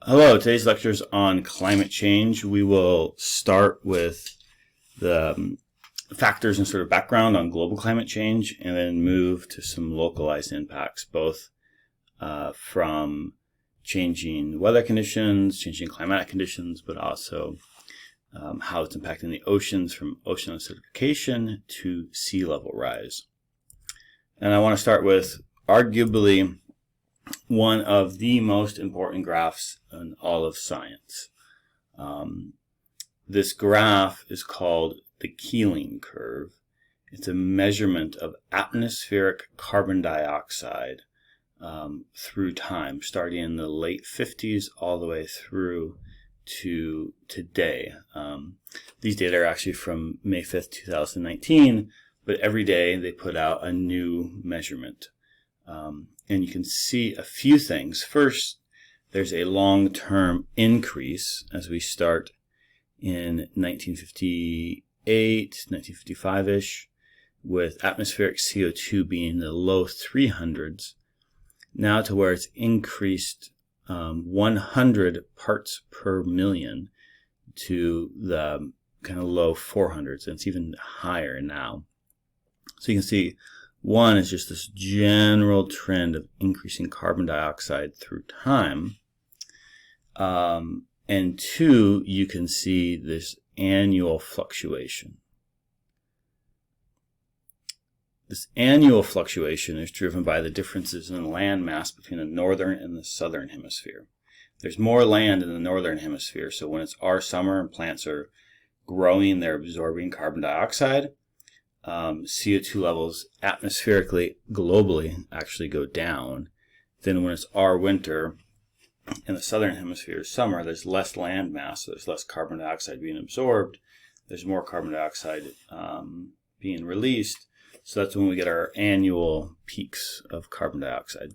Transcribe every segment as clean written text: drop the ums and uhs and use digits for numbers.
Hello, today's lecture is on climate change. We will start with the factors and sort of background on global climate change and then move to some localized impacts, both from changing weather conditions, changing climatic conditions, but also how it's impacting the oceans from ocean acidification to sea level rise. And I want to start with arguably one of the most important graphs in all of science. This graph is called the Keeling curve. It's a measurement of atmospheric carbon dioxide through time, starting in the late 50s all the way through to today. These data are actually from May 5th, 2019, but every day they put out a new measurement. And you can see a few things. First, there's a long-term increase as we start in 1958, 1955-ish, with atmospheric CO2 being in the low 300s, now to where it's increased 100 parts per million to the kind of low 400s, and it's even higher now. So you can see one is just this general trend of increasing carbon dioxide through time. And two, you can see this annual fluctuation. This annual fluctuation is driven by the differences in land mass between the northern and the southern hemisphere. There's more land in the northern hemisphere, so when it's our summer and plants are growing, they're absorbing carbon dioxide. CO2 levels atmospherically, globally, actually go down. Then when it's our winter in the southern hemisphere summer, there's less land mass, so there's less carbon dioxide being absorbed. There's more carbon dioxide being released. So that's when we get our annual peaks of carbon dioxide.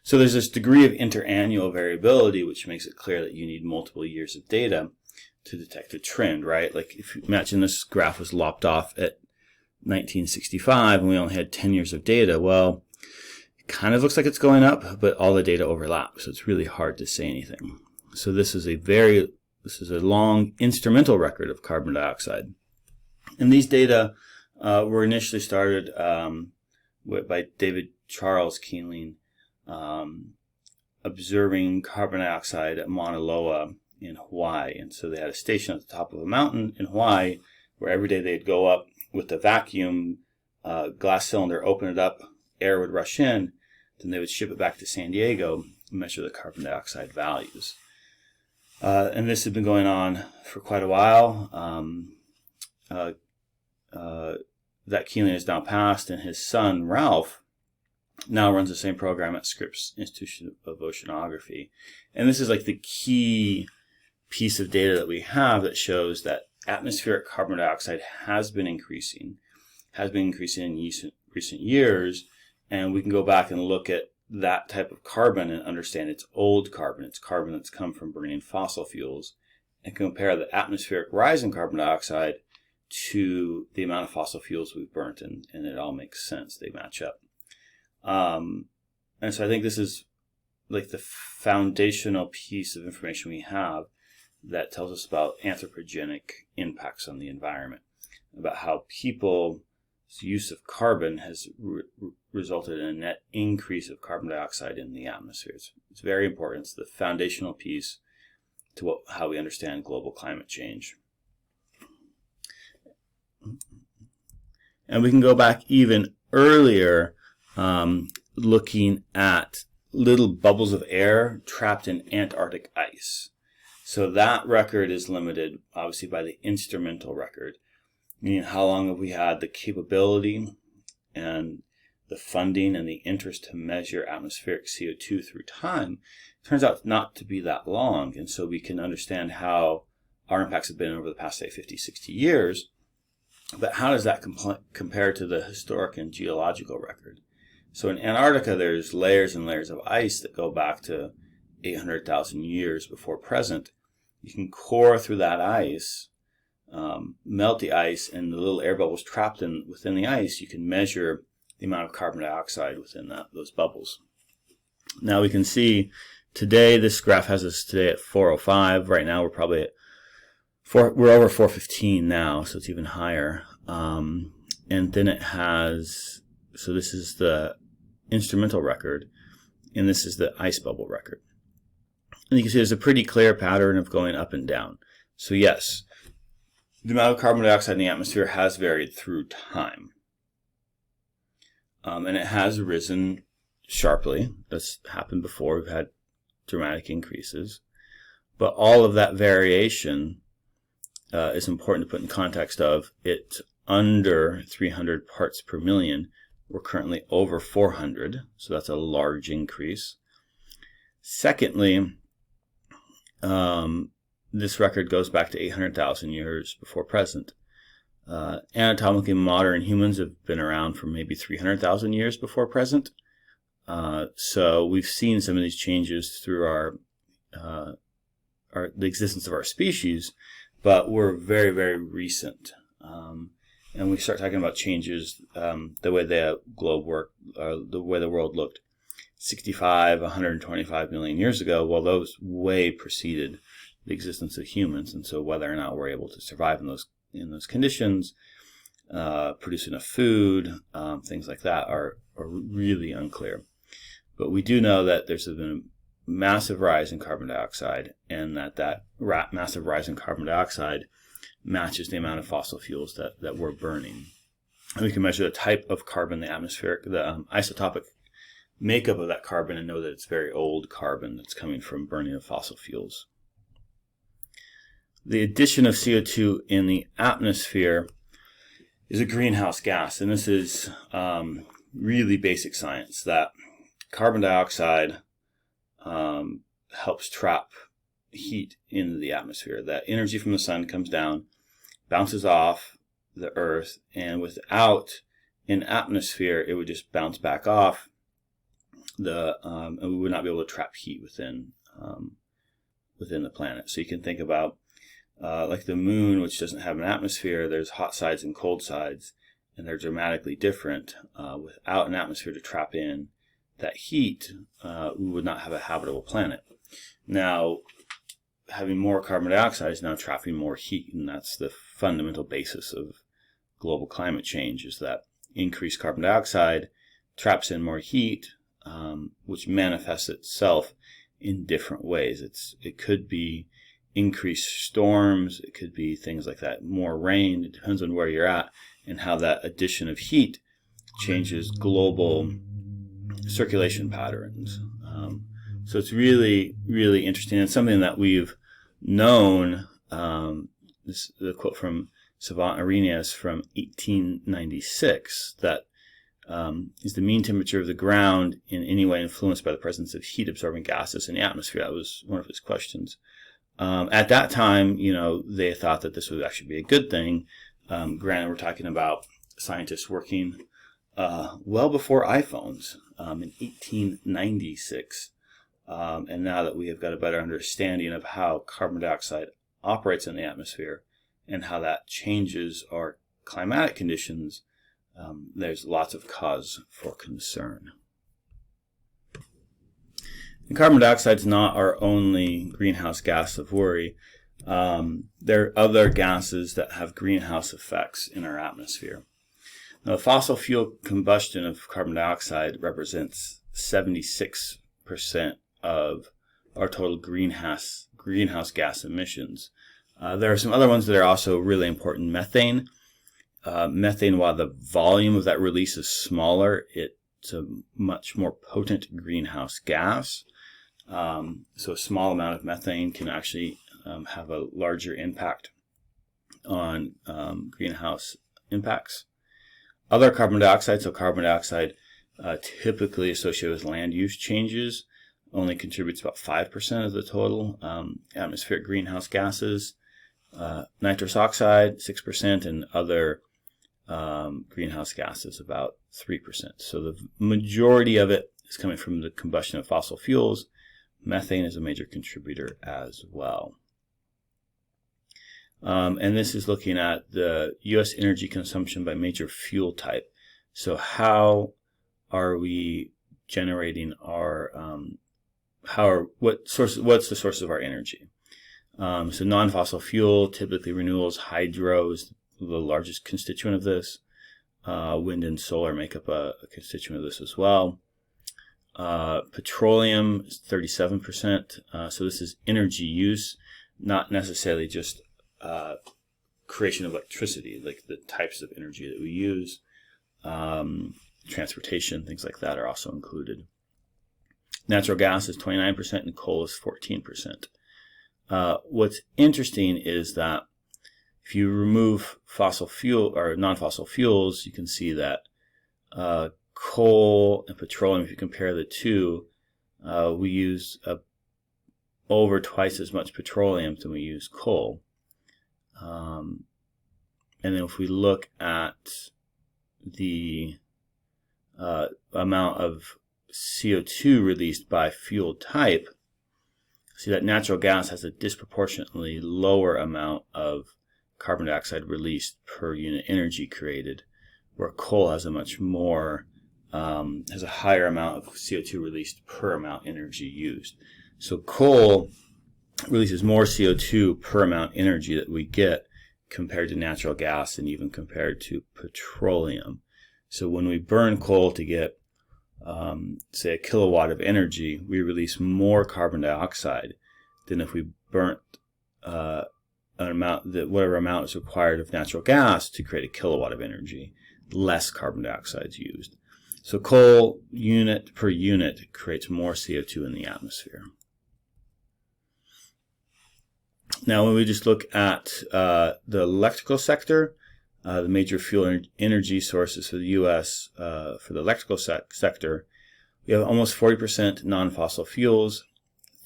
So there's this degree of interannual variability, which makes it clear that you need multiple years of data to detect a trend, right? Like if you imagine this graph was lopped off at 1965 and we only had 10 years of data, well, it kind of looks like it's going up, but all the data overlaps, so it's really hard to say anything. So this is a long instrumental record of carbon dioxide. And these data were initially started by David Charles Keeling, observing carbon dioxide at Mauna Loa in Hawaii. And so they had a station at the top of a mountain in Hawaii where every day they'd go up with the vacuum glass cylinder, open it up, air would rush in, then they would ship it back to San Diego and measure the carbon dioxide values. And this had been going on for quite a while. That Keeling is now passed, and his son, Ralph, now runs the same program at Scripps Institution of Oceanography. And this is like the key piece of data that we have that shows that atmospheric carbon dioxide has been increasing in recent years, and we can go back and look at that type of carbon and understand it's old carbon. It's carbon that's come from burning fossil fuels, and compare the atmospheric rise in carbon dioxide to the amount of fossil fuels we've burnt, and it all makes sense. They match up. And so I think this is like the foundational piece of information we have that tells us about anthropogenic impacts on the environment, about how people's use of carbon has resulted in a net increase of carbon dioxide in the atmosphere. It's very important. It's the foundational piece to how we understand global climate change. And we can go back even earlier, looking at little bubbles of air trapped in Antarctic ice. So that record is limited, obviously, by the instrumental record, meaning how long have we had the capability and the funding and the interest to measure atmospheric CO2 through time. It turns out not to be that long, and so we can understand how our impacts have been over the past, say, 50, 60 years. But how does that compare to the historic and geological record? So in Antarctica, there's layers and layers of ice that go back to 800,000 years before present. You can core through that ice, melt the ice, and the little air bubbles trapped within the ice, you can measure the amount of carbon dioxide within those bubbles. Now we can see Today, this graph has us today at 405. Right now, we're probably at we're over 415 now, so it's even higher. And then it has, so this is the instrumental record, and this is the ice bubble record. And you can see there's a pretty clear pattern of going up and down. So yes, the amount of carbon dioxide in the atmosphere has varied through time. And it has risen sharply. That's happened before. We've had dramatic increases. But all of that variation is important to put in context of it's under 300 parts per million. We're currently over 400, so that's a large increase. Secondly, this record goes back to 800,000 years before present. Anatomically modern humans have been around for maybe 300,000 years before present. So we've seen some of these changes through the existence of our species, but we're very, very recent. And we start talking about changes, the way the globe worked, the way the world looked 65, 125 million years ago. Well, those way preceded the existence of humans, and so whether or not we're able to survive in those conditions, produce enough food, things like that are really unclear. But we do know that there's been a massive rise in carbon dioxide, and that massive rise in carbon dioxide matches the amount of fossil fuels that we're burning. And we can measure the type of carbon in the atmosphere, the isotopic makeup of that carbon, and know that it's very old carbon that's coming from burning of fossil fuels. The addition of CO2 in the atmosphere is a greenhouse gas, and this is really basic science, that carbon dioxide helps trap heat into the atmosphere. That energy from the sun comes down, bounces off the earth, and without an atmosphere, it would just bounce back off and we would not be able to trap heat within the planet. So you can think about like the moon, which doesn't have an atmosphere. There's hot sides and cold sides, and they're dramatically different. Without an atmosphere to trap in that heat, we would not have a habitable planet. Now, having more carbon dioxide is now trapping more heat, and that's the fundamental basis of global climate change, is that increased carbon dioxide traps in more heat, which manifests itself in different ways. It could be increased storms, it could be things like that, more rain. It depends on where you're at and how that addition of heat changes global circulation patterns. So it's really, really interesting, and something that we've known. This is a quote from Savant Arrhenius from 1896, that is the mean temperature of the ground in any way influenced by the presence of heat-absorbing gases in the atmosphere? That was one of his questions. At that time, they thought that this would actually be a good thing. Granted, we're talking about scientists working well before iPhones in 1896. And now that we have got a better understanding of how carbon dioxide operates in the atmosphere and how that changes our climatic conditions, there's lots of cause for concern. And carbon dioxide is not our only greenhouse gas of worry. There are other gases that have greenhouse effects in our atmosphere. Now, fossil fuel combustion of carbon dioxide represents 76% of our total greenhouse gas emissions. There are some other ones that are also really important. Methane. Methane, while the volume of that release is smaller, it's a much more potent greenhouse gas. So a small amount of methane can actually have a larger impact on greenhouse impacts. Other carbon dioxide, so carbon dioxide typically associated with land use changes, only contributes about 5% of the total atmospheric greenhouse gases. Nitrous oxide, 6%, and other greenhouse gases, about 3%. So the majority of it is coming from the combustion of fossil fuels. Methane is a major contributor as well. And this is looking at the U.S. energy consumption by major fuel type. So how are we generating our what's the source of our energy? So non-fossil fuel, typically renewables, hydro is the largest constituent of this. Wind and solar make up a constituent of this as well. Petroleum is 37%. So this is energy use, not necessarily just creation of electricity, like the types of energy that we use. Transportation, things like that are also included. Natural gas is 29% and coal is 14%. What's interesting is that if you remove fossil fuel or non-fossil fuels, you can see that coal and petroleum, if you compare the two, we use over twice as much petroleum than we use coal. And then if we look at the amount of CO2 released by fuel type, see that natural gas has a disproportionately lower amount of carbon dioxide released per unit energy created, where coal has a much more, has a higher amount of CO2 released per amount energy used. So coal releases more CO2 per amount energy that we get compared to natural gas and even compared to petroleum. So when we burn coal to get, say, a kilowatt of energy, we release more carbon dioxide than if we burnt an amount that whatever amount is required of natural gas to create a kilowatt of energy. Less carbon dioxide is used. So coal unit per unit creates more CO2 in the atmosphere. Now, when we just look at the electrical sector, the major fuel energy sources for the U.S. For the electrical sector, we have almost 40% non-fossil fuels,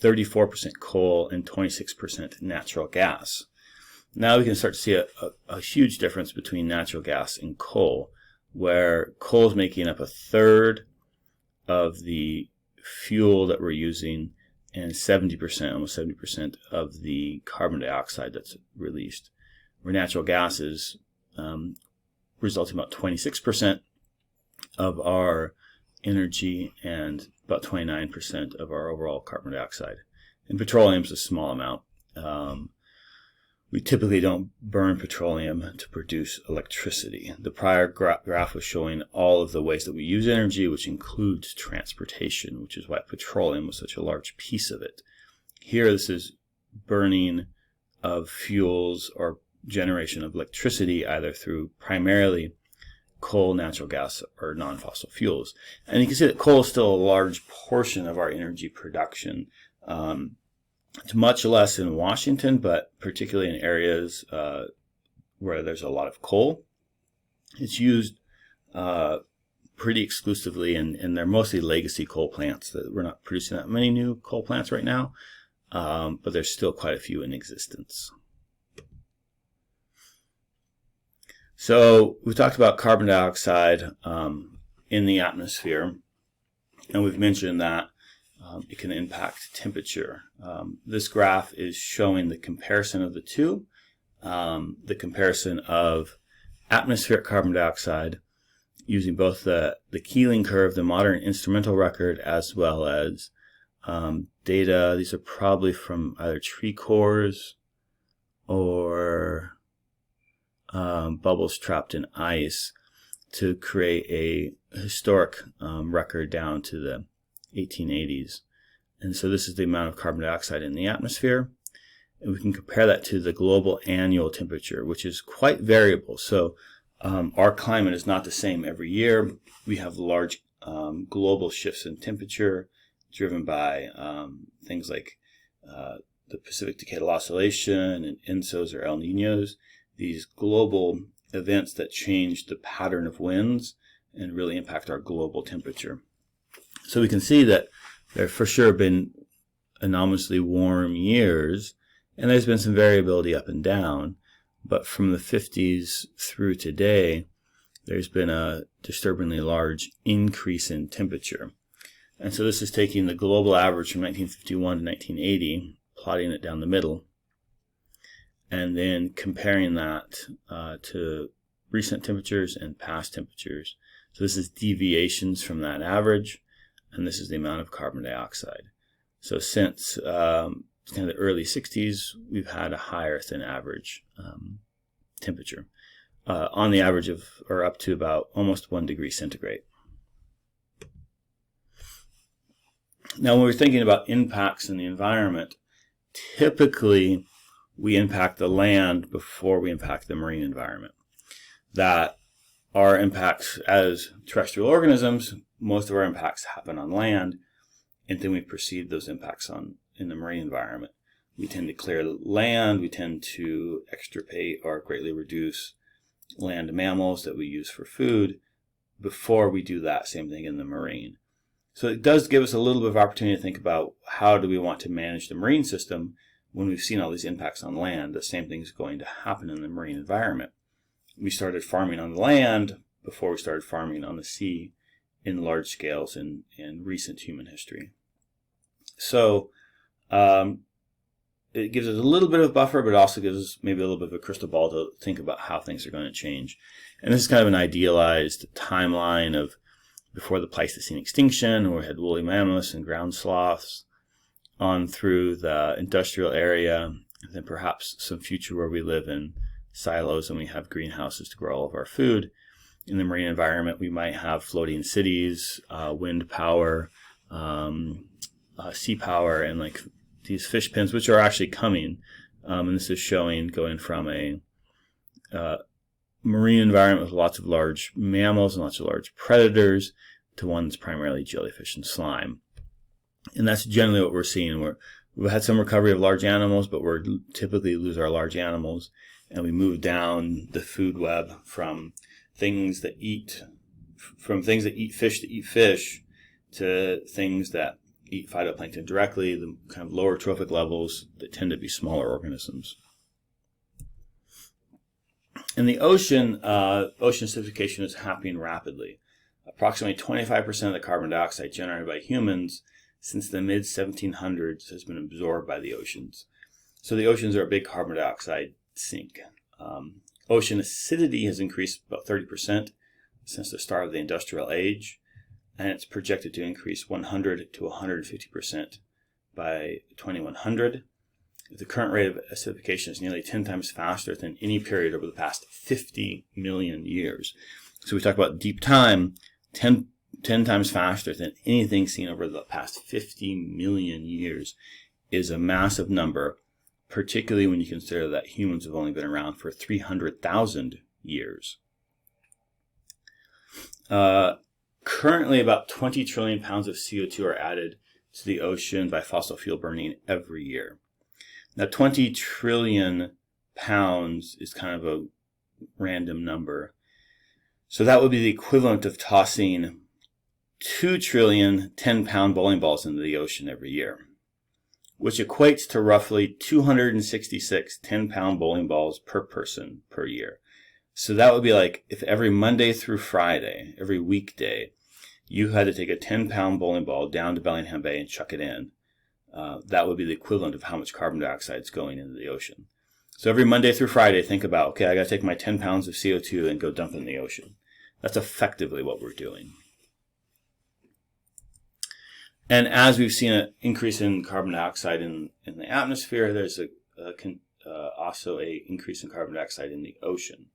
34% coal, and 26% natural gas. Now we can start to see a huge difference between natural gas and coal, where coal is making up a third of the fuel that we're using and 70%, almost 70% of the carbon dioxide that's released, where natural gas is resulting in about 26% of our energy and about 29% of our overall carbon dioxide. And petroleum is a small amount. We typically don't burn petroleum to produce electricity. The prior graph was showing all of the ways that we use energy, which includes transportation, which is why petroleum was such a large piece of it. Here, this is burning of fuels or generation of electricity, either through primarily coal, natural gas, or non-fossil fuels. And you can see that coal is still a large portion of our energy production. It's much less in Washington, but particularly in areas where there's a lot of coal. It's used pretty exclusively, and they're mostly legacy coal plants. That we're not producing that many new coal plants right now, but there's still quite a few in existence. So we talked about carbon dioxide in the atmosphere, and we've mentioned that it can impact temperature. This graph is showing the comparison of the two, the comparison of atmospheric carbon dioxide using both the Keeling curve, the modern instrumental record, as well as data. These are probably from either tree cores or bubbles trapped in ice to create a historic record down to the 1880s. And so this is the amount of carbon dioxide in the atmosphere. And we can compare that to the global annual temperature, which is quite variable. So our climate is not the same every year. We have large global shifts in temperature driven by things like the Pacific Decadal Oscillation and ENSOs or El Niños, these global events that change the pattern of winds and really impact our global temperature. So we can see that there for sure have been anomalously warm years, and there's been some variability up and down, but from the 50s through today, there's been a disturbingly large increase in temperature. And so this is taking the global average from 1951 to 1980, plotting it down the middle, and then comparing that to recent temperatures and past temperatures. So this is deviations from that average, and this is the amount of carbon dioxide. So since kind of the early 60s, we've had a higher than average temperature, on the average of, or up to about almost 1 degree centigrade. Now, when we're thinking about impacts in the environment, typically we impact the land before we impact the marine environment. That our impacts as terrestrial organisms, most of our impacts happen on land, and then we precede those impacts in the marine environment. We tend to clear land, we tend to extirpate or greatly reduce land mammals that we use for food before we do that same thing in the marine. So it does give us a little bit of opportunity to think about how do we want to manage the marine system when we've seen all these impacts on land. The same thing is going to happen in the marine environment. We started farming on the land before we started farming on the sea in large scales in recent human history. So it gives us a little bit of buffer, but it also gives us maybe a little bit of a crystal ball to think about how things are going to change. And this is kind of an idealized timeline of before the Pleistocene extinction, where we had woolly mammoths and ground sloths, on through the industrial area, and then perhaps some future where we live in silos and we have greenhouses to grow all of our food. In the marine environment, we might have floating cities, wind power, sea power, and like these fish pens, which are actually coming. And this is showing going from a marine environment with lots of large mammals and lots of large predators to one that's primarily jellyfish and slime. And that's generally what we're seeing. We've had some recovery of large animals, but we're typically lose our large animals, and we move down the food web from things that eat fish to eat fish to things that eat phytoplankton directly, the kind of lower trophic levels that tend to be smaller organisms. In the ocean, ocean acidification is happening rapidly. Approximately 25% of the carbon dioxide generated by humans since the mid-1700s has been absorbed by the oceans. So the oceans are a big carbon dioxide sink. Ocean acidity has increased about 30% since the start of the industrial age, and it's projected to increase 100 to 150% by 2100. The current rate of acidification is nearly 10 times faster than any period over the past 50 million years. So we talk about deep time, 10 times faster than anything seen over the past 50 million years is a massive number, particularly when you consider that humans have only been around for 300,000 years. Currently, about 20 trillion pounds of CO2 are added to the ocean by fossil fuel burning every year. Now, 20 trillion pounds is kind of a random number. So that would be the equivalent of tossing 2 trillion 10-pound bowling balls into the ocean every year, which equates to roughly 266 10-pound bowling balls per person per year. So that would be like if every Monday through Friday, every weekday, you had to take a 10-pound bowling ball down to Bellingham Bay and chuck it in. That would be the equivalent of how much carbon dioxide is going into the ocean. So every Monday through Friday, think about, okay, I got to take my 10 pounds of CO2 and go dump it in the ocean. That's effectively what we're doing. And as we've seen an increase in carbon dioxide in the atmosphere, there's also an increase in carbon dioxide in the ocean,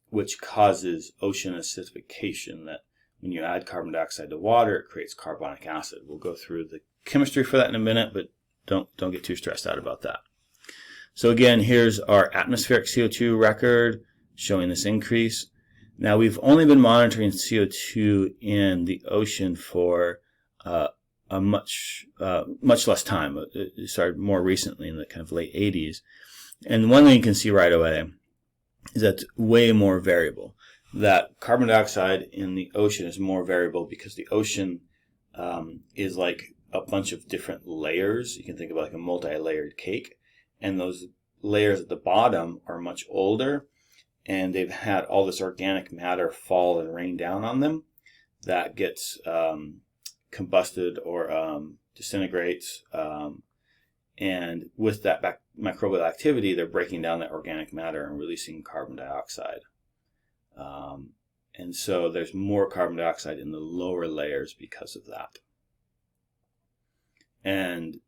which causes ocean acidification. That when you add carbon dioxide to water, it creates carbonic acid. We'll go through the chemistry for that in a minute, but don't get too stressed out about that. So again, here's our atmospheric CO2 record showing this increase. Now, we've only been monitoring CO2 in the ocean for a much less time. It started more recently in the kind of late 80s. And one thing you can see right away is that it's way more variable. That carbon dioxide in the ocean is more variable because the ocean is like a bunch of different layers. You can think of it like a multi-layered cake. And those layers at the bottom are much older, and they've had all this organic matter fall and rain down on them that gets combusted or disintegrates. And with that microbial activity, they're breaking down that organic matter and releasing carbon dioxide. And so there's more carbon dioxide in the lower layers because of that. And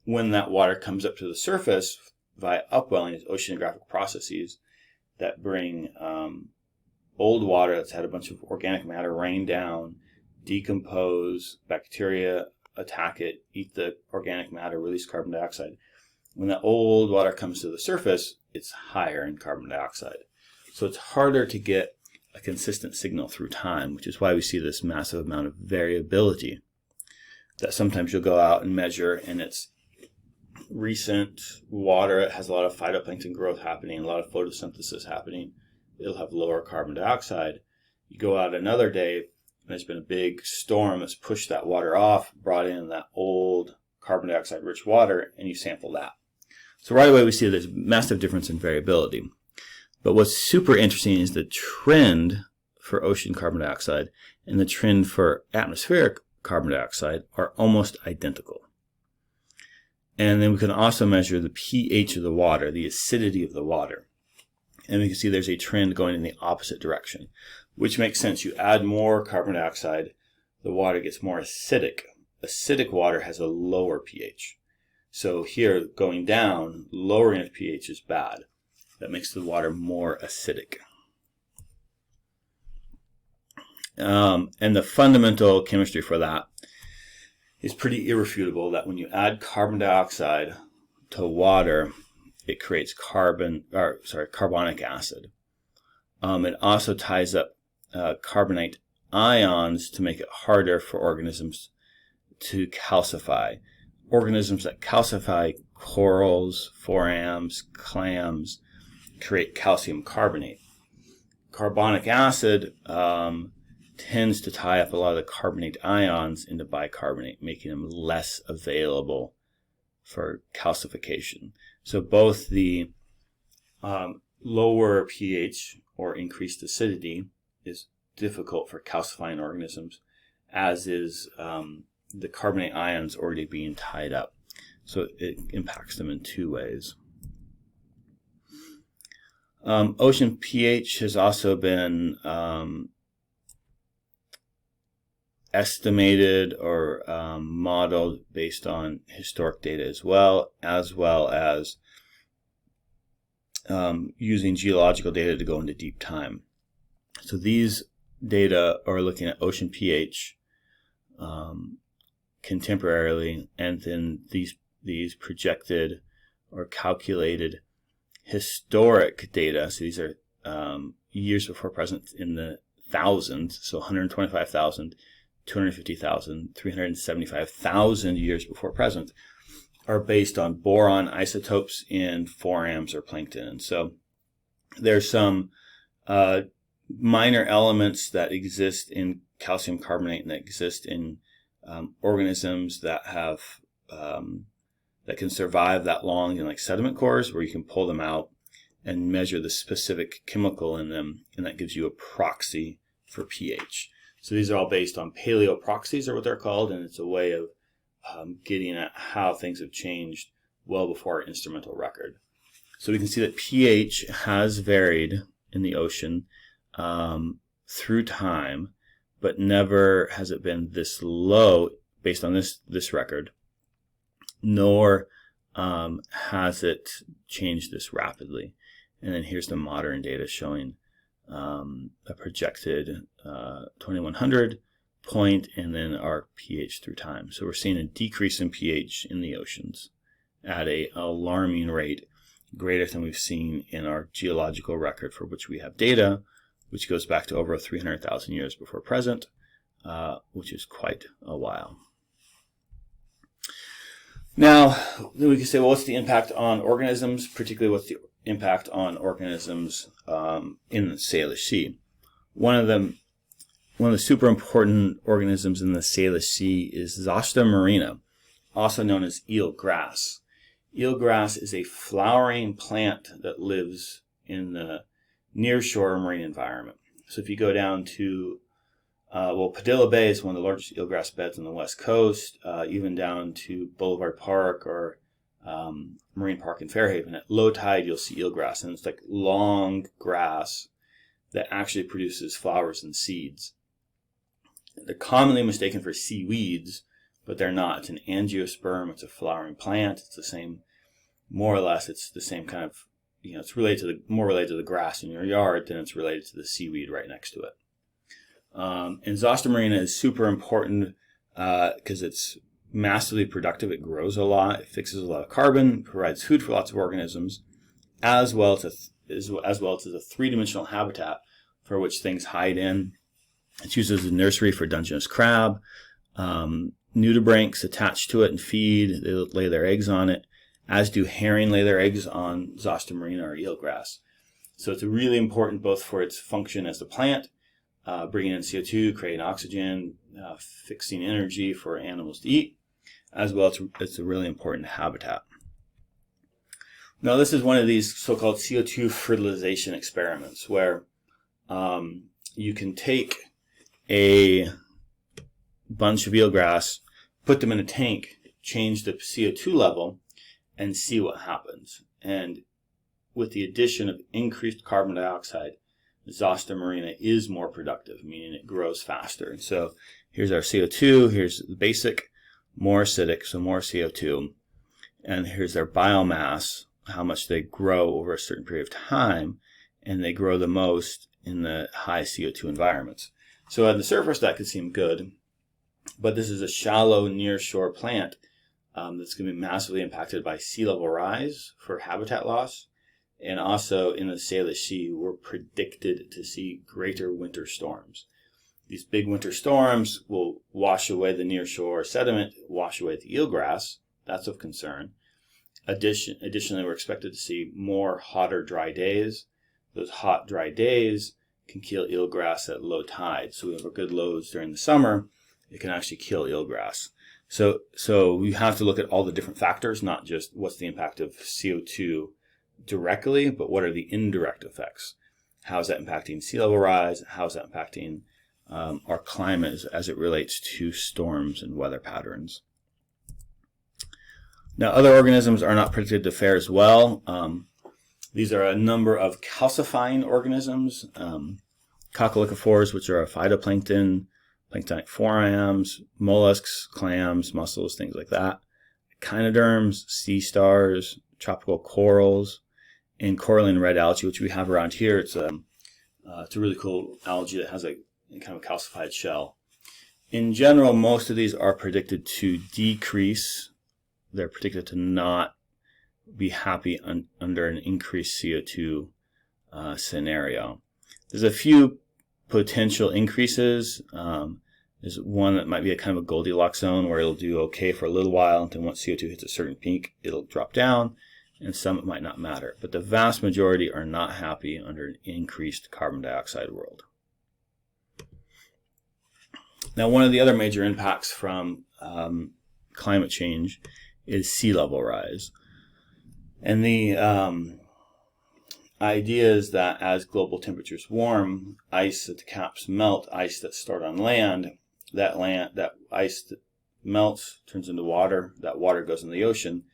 when that water comes up to the surface via upwelling, is oceanographic processes that bring old water that's had a bunch of organic matter rain down, decompose, bacteria attack it, eat the organic matter, release carbon dioxide. When that old water comes to the surface, it's higher in carbon dioxide. So it's harder to get a consistent signal through time, which is why we see this massive amount of variability that sometimes you'll go out and measure, and it's recent water. It has a lot of phytoplankton growth happening, a lot of photosynthesis happening. It'll have lower carbon dioxide. You go out another day, and there's been a big storm that's pushed that water off, brought in that old carbon dioxide rich water, and you sample that. So right away we see there's massive difference in variability. But what's super interesting is the trend for ocean carbon dioxide and the trend for atmospheric carbon dioxide are almost identical. And then we can also measure the pH of the water, the acidity of the water. And we can see there's a trend going in the opposite direction, which makes sense. You add more carbon dioxide, the water gets more acidic. Acidic water has a lower pH. So here, going down, lowering of pH is bad. That makes the water more acidic. And the fundamental chemistry for that is pretty irrefutable, that when you add carbon dioxide to water, it creates carbonic acid. It also ties up carbonate ions to make it harder for organisms to calcify. Organisms that calcify, corals, forams, clams, create calcium carbonate. Carbonic acid tends to tie up a lot of the carbonate ions into bicarbonate, making them less available for calcification. So both the lower pH or increased acidity is difficult for calcifying organisms, as is the carbonate ions already being tied up. So it impacts them in two ways. Ocean pH has also been estimated or modeled based on historic data as well as using geological data to go into deep time. So these data are looking at ocean pH contemporarily, and then these projected or calculated historic data. So these are years before present in the thousands, so 125,000, 250,000, 375,000 years before present, are based on boron isotopes in forams or plankton. And so there's some minor elements that exist in calcium carbonate and that exist in organisms that have that can survive that long in like sediment cores, where you can pull them out and measure the specific chemical in them, and that gives you a proxy for pH. So these are all based on paleoproxies, are what they're called, and it's a way of getting at how things have changed well before our instrumental record. So we can see that pH has varied in the ocean through time, but never has it been this low based on this record, nor has it changed this rapidly. And then here's the modern data showing a projected 2100 point, and then our pH through time. So we're seeing a decrease in pH in the oceans at an alarming rate, greater than we've seen in our geological record, for which we have data, which goes back to over 300,000 years before present, which is quite a while. Now, then we can say, well, what's the impact on organisms, particularly what's the impact on organisms in the Salish Sea? One of the super important organisms in the Salish Sea is Zosta marina, also known as eelgrass. Eelgrass is a flowering plant that lives in the nearshore marine environment. So if you go down to Padilla Bay is one of the largest eelgrass beds on the west coast, even down to Boulevard Park or Marine Park in Fairhaven. At low tide, you'll see eelgrass, and it's like long grass that actually produces flowers and seeds. They're commonly mistaken for seaweeds, but they're not. It's an angiosperm. It's a flowering plant. It's the same, more or less. It's the same kind of, it's related to more related to the grass in your yard than it's related to the seaweed right next to it. And Zoster marina is super important because it's massively productive. It grows a lot. It fixes a lot of carbon, provides food for lots of organisms, as well as a three-dimensional habitat for which things hide in. It's used as a nursery for Dungeness crab. Nudibranchs attach to it and feed. They lay their eggs on it, as do herring lay their eggs on Zoster marina or eelgrass. So it's really important both for its function as a plant, bringing in CO2, creating oxygen, fixing energy for animals to eat, as well as it's a really important habitat. Now, this is one of these so-called CO2 fertilization experiments where you can take a bunch of eelgrass, put them in a tank, change the CO2 level, and see what happens. And with the addition of increased carbon dioxide, Zoster marina is more productive, meaning it grows faster. And so here's our CO2, here's the basic, more acidic, so more CO2, and here's their biomass, how much they grow over a certain period of time, and they grow the most in the high CO2 environments. So at the surface that could seem good, but this is a shallow near-shore plant that's going to be massively impacted by sea level rise for habitat loss. And also in the Salish Sea, we're predicted to see greater winter storms. These big winter storms will wash away the near-shore sediment, wash away the eelgrass. That's of concern. Additionally, we're expected to see more hotter, dry days. Those hot, dry days can kill eelgrass at low tide. So we have good lows during the summer. It can actually kill eelgrass. So we have to look at all the different factors, not just what's the impact of CO2 directly, but what are the indirect effects? How is that impacting sea level rise? How is that impacting our climate as it relates to storms and weather patterns? Now, other organisms are not predicted to fare as well. These are a number of calcifying organisms, coccolithophores, which are a phytoplankton, planktonic forams, mollusks, clams, mussels, things like that, echinoderms, sea stars, tropical corals, and coralline red algae, which we have around here. It's a really cool algae that has a kind of calcified shell. In general, most of these are predicted to decrease. They're predicted to not be happy under an increased CO2 scenario. There's a few potential increases. There's one that might be a kind of a Goldilocks zone where it'll do okay for a little while, and then once CO2 hits a certain peak, it'll drop down, and some it might not matter. But the vast majority are not happy under an increased carbon dioxide world. Now, one of the other major impacts from climate change is sea level rise. And the idea is that as global temperatures warm, ice at the caps melt, ice that's stored on land, that ice that melts turns into water, that water goes in the ocean,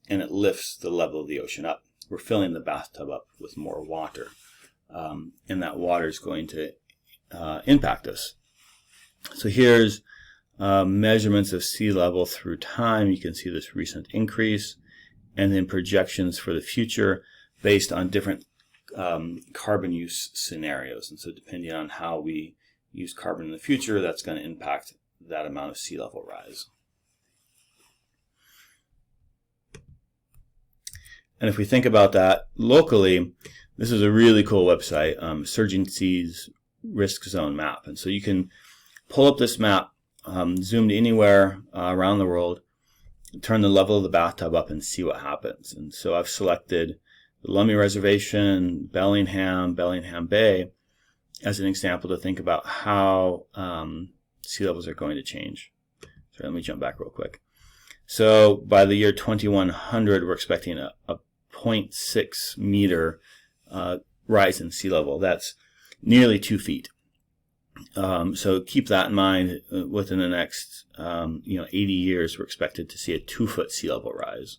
and it lifts the level of the ocean up. We're filling the bathtub up with more water, and that water is going to impact us. So here's measurements of sea level through time. You can see this recent increase, and then projections for the future based on different carbon use scenarios. And so depending on how we use carbon in the future, that's going to impact that amount of sea level rise. And if we think about that locally, this is a really cool website, Surging Seas Risk Zone Map. And so you can pull up this map, zoom to anywhere around the world, turn the level of the bathtub up and see what happens. And so I've selected the Lummi Reservation, Bellingham Bay as an example to think about how sea levels are going to change. So let me jump back real quick. So by the year 2100, we're expecting a 0.6 meter rise in sea level. That's nearly 2 feet. So keep that in mind. Within the next 80 years, we're expected to see a 2-foot sea level rise,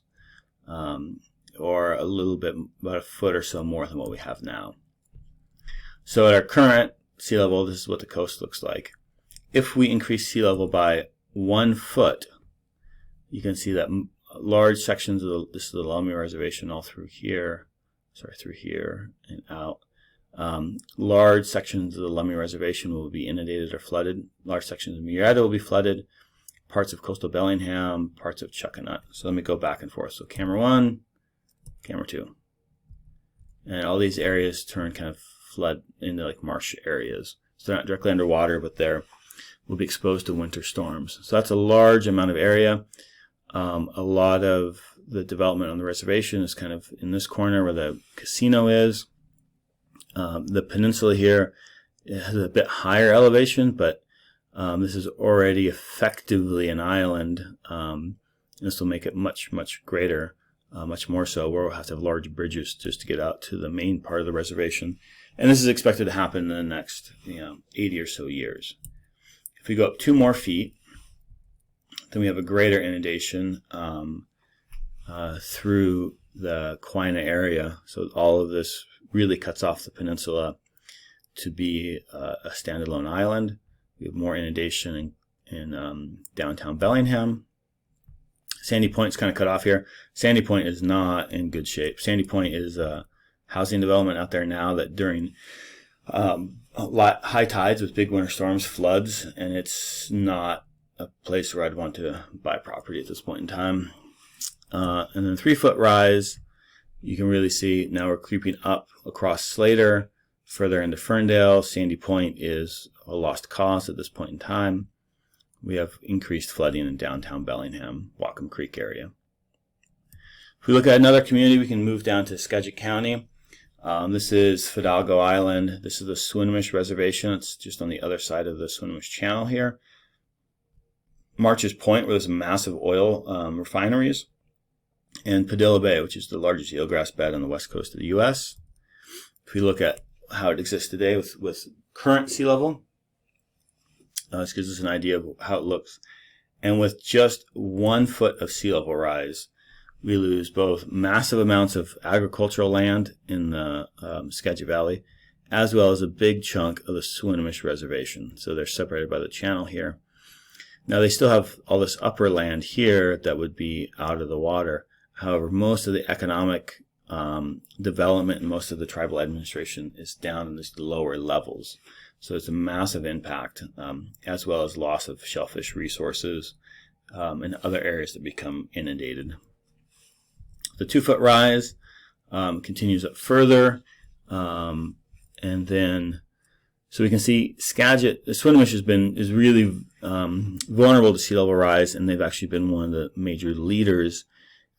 or a little bit, about a foot or so more than what we have now. So at our current sea level, this is what the coast looks like. If we increase sea level by 1 foot you can see that large sections of this is the Lummi Reservation all through here, through here and out. Large sections of the Lummi Reservation will be inundated or flooded. Large sections of Murrieta will be flooded. Parts of coastal Bellingham, parts of Chuckanut. So let me go back and forth. So camera 1, camera 2. And all these areas turn kind of flood into like marsh areas. So they're not directly underwater, but they will be exposed to winter storms. So that's a large amount of area. A lot of the development on the reservation is kind of in this corner where the casino is. The peninsula here has a bit higher elevation, but this is already effectively an island. This will make it much, much greater, much more so, where we'll have to have large bridges just to get out to the main part of the reservation. And this is expected to happen in the next 80 or so years. If we go up 2 more feet, then we have a greater inundation through the Quina area. So all of this really cuts off the peninsula to be a standalone island. We have more inundation in downtown Bellingham. Sandy Point's kind of cut off here. Sandy Point is not in good shape. Sandy Point is a housing development out there now that during high tides with big winter storms floods, and it's not a place where I'd want to buy property at this point in time. And then 3-foot rise, you can really see now we're creeping up across Slater, further into Ferndale. Sandy Point is a lost cause at this point in time. We have increased flooding in downtown Bellingham, Whatcom Creek area. If we look at another community, we can move down to Skagit County. This is Fidalgo Island. This is the Swinomish Reservation. It's just on the other side of the Swinomish Channel here. Marches Point, where there's massive oil refineries. And Padilla Bay, which is the largest eelgrass bed on the west coast of the U.S. If we look at how it exists today with current sea level, this gives us an idea of how it looks. And with just 1 foot of sea level rise, we lose both massive amounts of agricultural land in the Skagit Valley, as well as a big chunk of the Swinomish Reservation. So they're separated by the channel here. Now they still have all this upper land here that would be out of the water. However, most of the economic development and most of the tribal administration is down in these lower levels. So it's a massive impact, as well as loss of shellfish resources and other areas that become inundated. The 2-foot rise continues up further, and then so we can see Skagit, the Swinomish is really vulnerable to sea level rise, and they've actually been one of the major leaders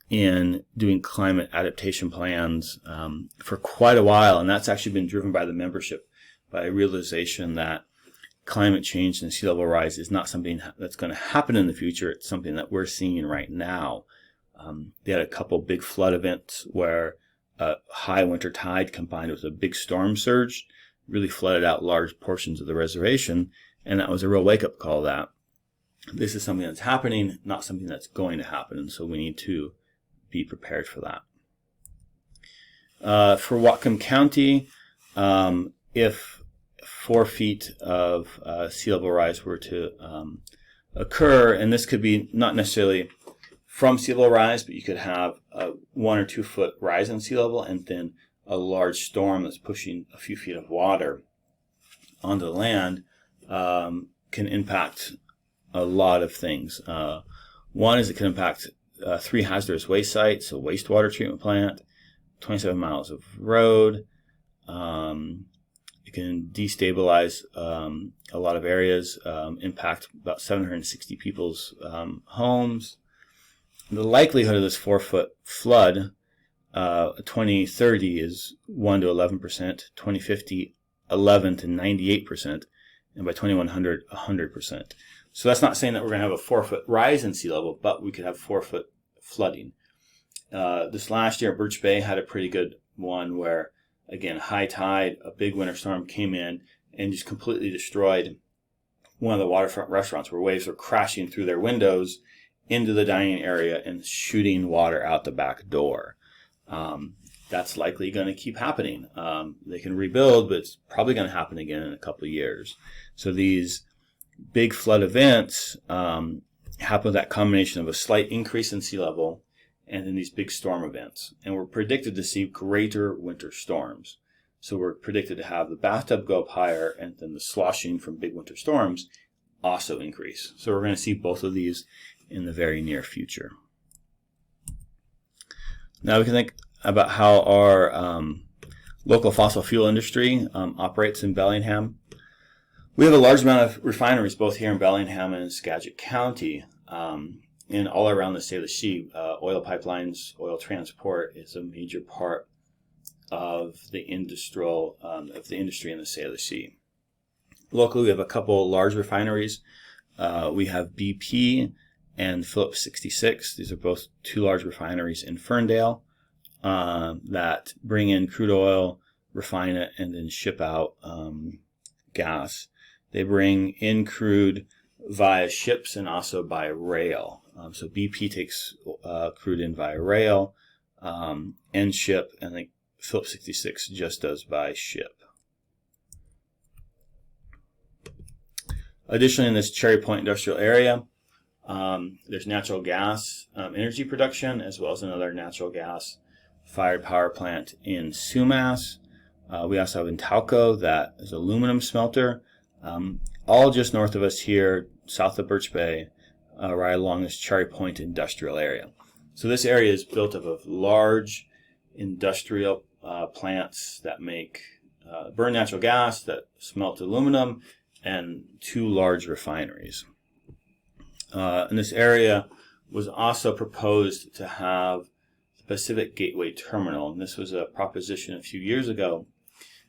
in doing climate adaptation plans for quite a while, and that's actually been driven by the membership, by a realization that climate change and sea level rise is not something that's going to happen in the future. It's something that we're seeing right now. They had a couple big flood events where a high winter tide combined with a big storm surge really flooded out large portions of the reservation, and that was a real wake-up call that this is something that's happening, not something that's going to happen, and so we need to be prepared for that. For Whatcom County, if 4 feet of sea level rise were to occur, and this could be not necessarily from sea level rise, but you could have a 1 or 2 foot rise in sea level and then a large storm that's pushing a few feet of water onto the land, can impact a lot of things. One is it can impact 3 hazardous waste sites, a wastewater treatment plant, 27 miles of road. It can destabilize a lot of areas, impact about 760 people's homes. The likelihood of this 4-foot flood 2030 is 1 to 11%, 2050 11 to 98%, and by 2100 100%. So that's not saying that we're going to have a 4-foot rise in sea level, but we could have 4-foot flooding. This last year, Birch Bay had a pretty good one where, again, high tide, a big winter storm came in and just completely destroyed one of the waterfront restaurants where waves were crashing through their windows into the dining area and shooting water out the back door. That's likely going to keep happening. They can rebuild, but it's probably going to happen again in a couple of years. So these big flood events happen with that combination of a slight increase in sea level and then these big storm events. And we're predicted to see greater winter storms. So we're predicted to have the bathtub go up higher, and then the sloshing from big winter storms also increase. So we're going to see both of these in the very near future. Now we can think about how our local fossil fuel industry operates in Bellingham. We have a large amount of refineries both here in Bellingham and in Skagit County, and all around the Salish Sea. Oil pipelines, oil transport is a major part of the industry in the Salish Sea. Locally, we have a couple large refineries. We have BP and Phillips 66. These are both two large refineries in Ferndale that bring in crude oil, refine it, and then ship out gas. They bring in crude via ships and also by rail. So BP takes crude in via rail and ship, and I think Phillips 66 just does by ship. Additionally, in this Cherry Point industrial area, there's natural gas energy production, as well as another natural gas fired power plant in Sumas. We also have Intalco, that is aluminum smelter, all just north of us here, south of Birch Bay, right along this Cherry Point industrial area. So this area is built up of large industrial plants that make burn natural gas, that smelt aluminum, and two large refineries. And this area was also proposed to have the Pacific Gateway Terminal. And this was a proposition a few years ago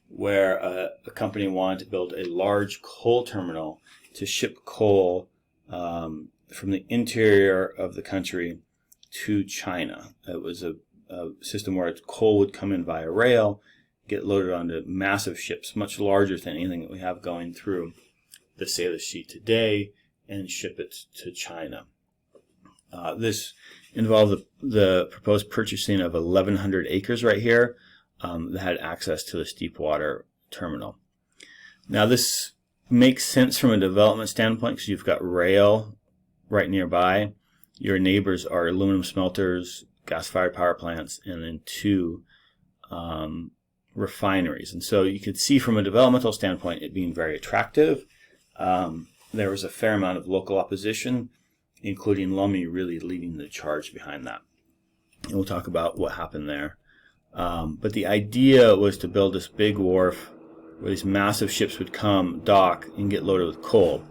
where a company wanted to build a large coal terminal to ship coal from the interior of the country to China. It was a system where coal would come in via rail, get loaded onto massive ships, much larger than anything that we have going through the Salish Sea today, and ship it to China. This involved the proposed purchasing of 1,100 acres right here that had access to this deep water terminal. Now this makes sense from a development standpoint because you've got rail right nearby. Your neighbors are aluminum smelters, gas-fired power plants, and then two refineries. And so you could see from a developmental standpoint it being very attractive. There was a fair amount of local opposition, including Lummi really leading the charge behind that. And we'll talk about what happened there. But the idea was to build this big wharf where these massive ships would come, dock, and get loaded with coal.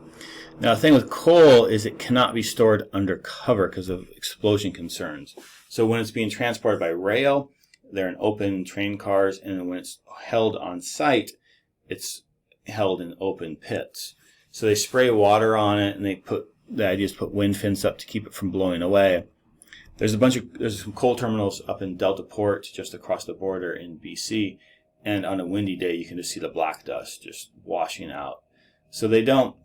Now, the thing with coal is it cannot be stored undercover because of explosion concerns. So when it's being transported by rail, they're in open train cars, and when it's held on site, it's held in open pits. So they spray water on it, and the idea is to put wind fins up to keep it from blowing away. There's some coal terminals up in Delta Port, just across the border in BC, and on a windy day you can just see the black dust just washing out. So they don't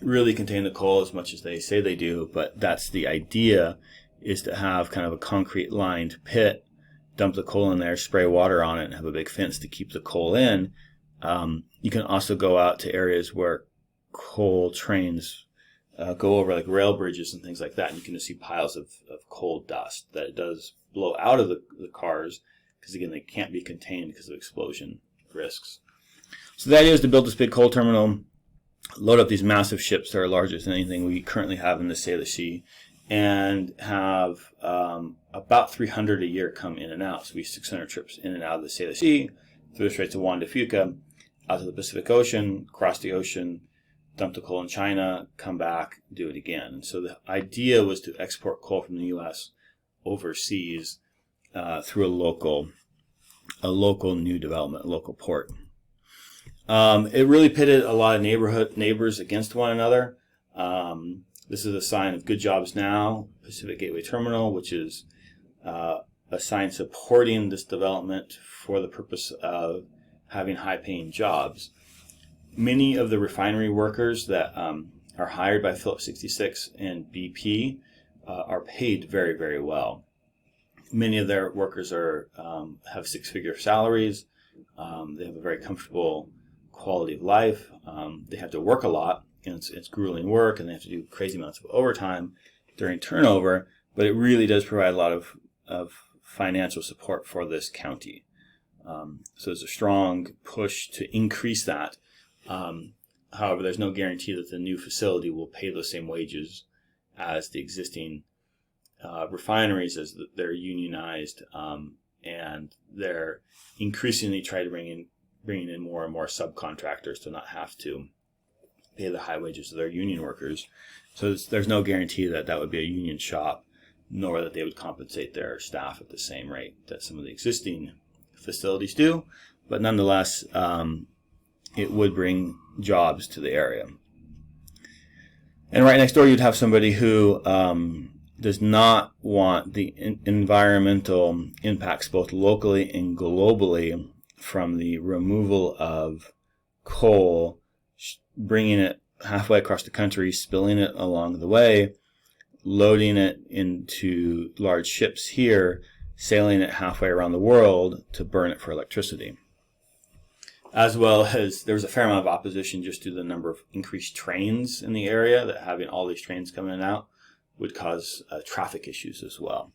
really contain the coal as much as they say they do, but that's the idea, is to have kind of a concrete lined pit, dump the coal in there, spray water on it, and have a big fence to keep the coal in. You can also go out to areas where coal trains go over, like rail bridges and things like that, and you can just see piles of coal dust that it does blow out of the cars, because again they can't be contained because of explosion risks. So the idea is to build this big coal terminal, load up these massive ships that are larger than anything we currently have in the Salish Sea, and have about 300 a year come in and out. So we have 600 trips in and out of the Salish Sea, through the Straits of Juan de Fuca, out to the Pacific Ocean, across the ocean, dump the coal in China, come back, do it again. And so the idea was to export coal from the U.S. overseas through a local new development, a local port. It really pitted a lot of neighbors against one another. This is a sign of Good Jobs Now, Pacific Gateway Terminal, which is a sign supporting this development for the purpose of having high-paying jobs. Many of the refinery workers that are hired by Phillips 66 and BP are paid very, very well. Many of their workers have six-figure salaries. They have a very comfortable quality of life. They have to work a lot it's grueling work, and they have to do crazy amounts of overtime during turnover, but it really does provide a lot of financial support for this county. So there's a strong push to increase that. However, there's no guarantee that the new facility will pay the same wages as the existing refineries, as they're unionized, and they're increasingly trying to bringing in more and more subcontractors to not have to pay the high wages of their union workers. So there's no guarantee that that would be a union shop, nor that they would compensate their staff at the same rate that some of the existing facilities do. But nonetheless, it would bring jobs to the area. And right next door, you'd have somebody who does not want the environmental impacts, both locally and globally, from the removal of coal, bringing it halfway across the country, spilling it along the way, loading it into large ships here, sailing it halfway around the world to burn it for electricity. As well as there was a fair amount of opposition just due to the number of increased trains in the area, that having all these trains coming in and out would cause traffic issues as well.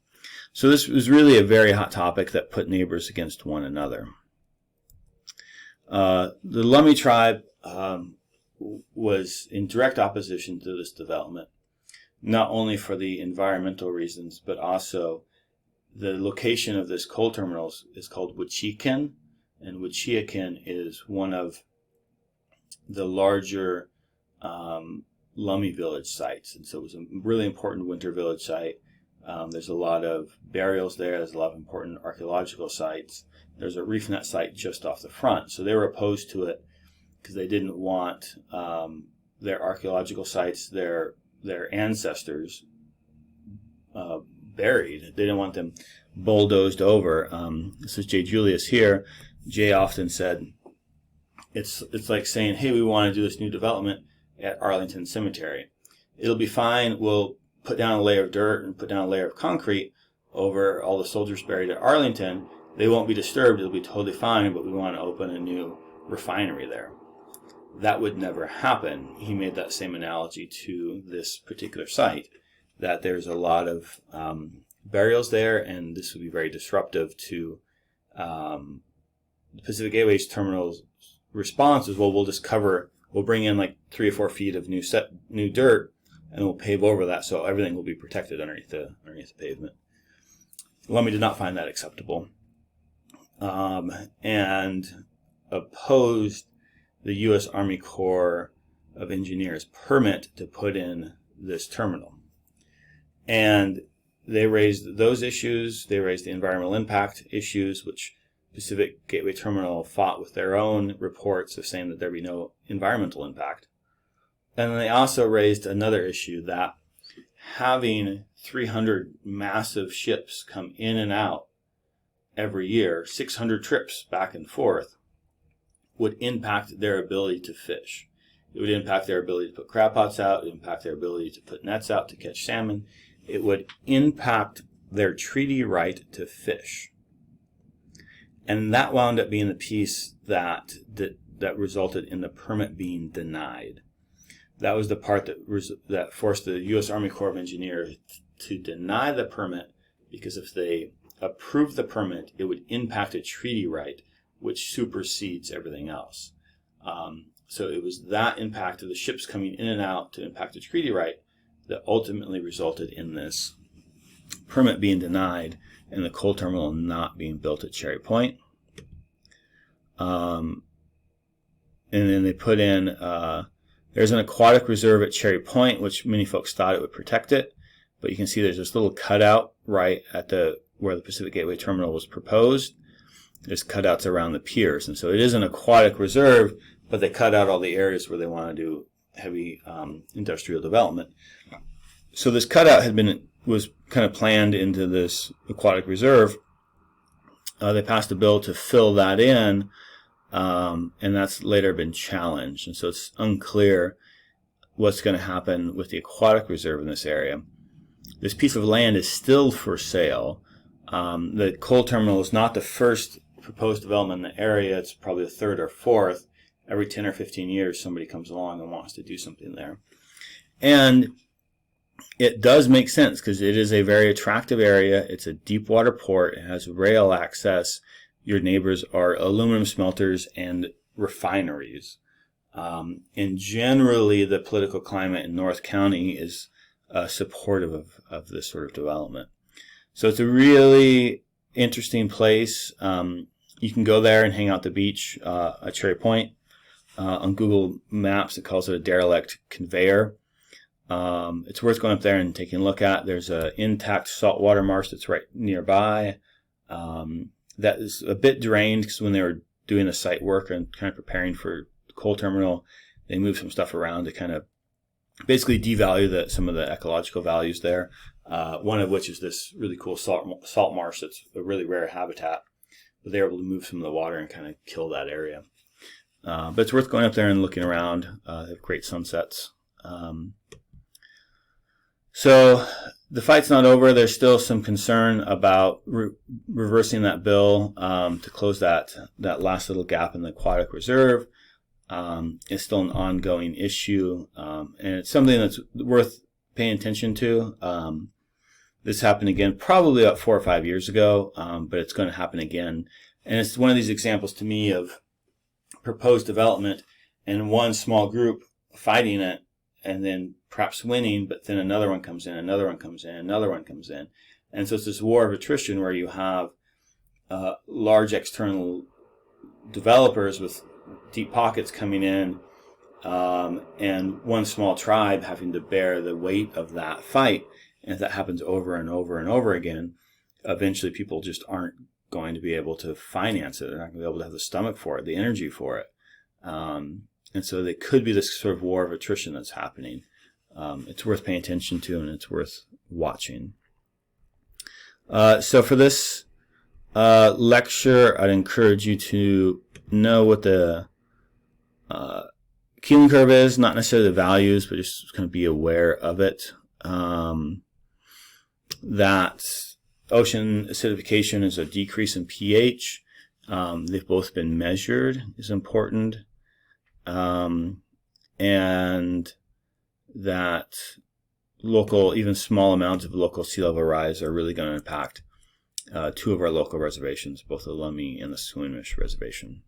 So this was really a very hot topic that put neighbors against one another. The Lummi tribe was in direct opposition to this development, not only for the environmental reasons, but also the location of this coal terminal is called Wauchiacan, and Wauchiacan is one of the larger Lummi village sites, and so it was a really important winter village site. There's a lot of burials there. There's a lot of important archaeological sites. There's a reef net site just off the front, so they were opposed to it because they didn't want their archaeological sites, their ancestors buried. They didn't want them bulldozed over. This is Jay Julius here. Jay often said, it's like saying, hey, we want to do this new development at Arlington Cemetery. It'll be fine. We'll put down a layer of dirt and put down a layer of concrete over all the soldiers buried at Arlington. They won't be disturbed. It'll be totally fine, but we want to open a new refinery there. That would never happen. He made that same analogy to this particular site, that there's a lot of burials there, and this would be very disruptive to the Pacific Gateway's terminal's response is, well, we'll bring in like 3 or 4 feet of new dirt, and we'll pave over that, so everything will be protected underneath the pavement. Lummi did not find that acceptable, and opposed the U.S. Army Corps of Engineers permit to put in this terminal. And they raised those issues. They raised the environmental impact issues, which Pacific Gateway Terminal fought with their own reports of saying that there be no environmental impact. And then they also raised another issue, that having 300 massive ships come in and out every year, 600 trips back and forth, would impact their ability to fish. It would impact their ability to put crab pots out. It would impact their ability to put nets out to catch salmon. It would impact their treaty right to fish. And that wound up being the piece that resulted in the permit being denied. That was the part that forced the U.S. Army Corps of Engineers to deny the permit, because if they approved the permit, it would impact a treaty right, which supersedes everything else. So it was that impact of the ships coming in and out to impact the treaty right that ultimately resulted in this permit being denied and the coal terminal not being built at Cherry Point. And then they put in, there's an aquatic reserve at Cherry Point, which many folks thought it would protect it. But you can see there's this little cutout right at where the Pacific Gateway Terminal was proposed. There's cutouts around the piers. And so it is an aquatic reserve, but they cut out all the areas where they want to do heavy industrial development. So this cutout was kind of planned into this aquatic reserve. They passed a bill to fill that in, and that's later been challenged. And so it's unclear what's going to happen with the aquatic reserve in this area. This piece of land is still for sale. The coal terminal is not the first proposed development in the area. It's probably the third or fourth. every 10 or 15 years somebody comes along and wants to do something there. And it does make sense because it is a very attractive area. It's a deep water port. It has rail access. Your neighbors are aluminum smelters and refineries. And generally, the political climate in North County is supportive of this sort of development. So it's a really interesting place. You can go there and hang out at the beach at Cherry Point. On Google Maps, it calls it a derelict conveyor. It's worth going up there and taking a look at. There's an intact saltwater marsh that's right nearby. That is a bit drained because when they were doing the site work and kind of preparing for the coal terminal, they moved some stuff around to kind of basically devalue some of the ecological values there. One of which is this really cool salt marsh that's a really rare habitat. But they were able to move some of the water and kind of kill that area. But it's worth going up there and looking around. They have great sunsets. So the fight's not over. There's still some concern about reversing that bill to close that last little gap in the aquatic reserve. It's still an ongoing issue, and it's something that's worth paying attention to. This happened again probably about 4 or 5 years ago, but it's going to happen again. And it's one of these examples to me of proposed development and one small group fighting it and then perhaps winning, but then another one comes in, another one comes in, another one comes in. And so it's this war of attrition where you have large external developers with deep pockets coming in and one small tribe having to bear the weight of that fight. And if that happens over and over and over again, eventually people just aren't going to be able to finance it. They're not going to be able to have the stomach for it, the energy for it. And so there could be this sort of war of attrition that's happening. It's worth paying attention to, and it's worth watching. So for this lecture, I'd encourage you to know what the Keeling curve is, not necessarily the values, but just kind of be aware of it. That ocean acidification is a decrease in pH. They've both been measured, is important. And that local, even small amounts of local sea level rise are really going to impact 2 of our local reservations, both the Lummi and the Swinomish Reservation.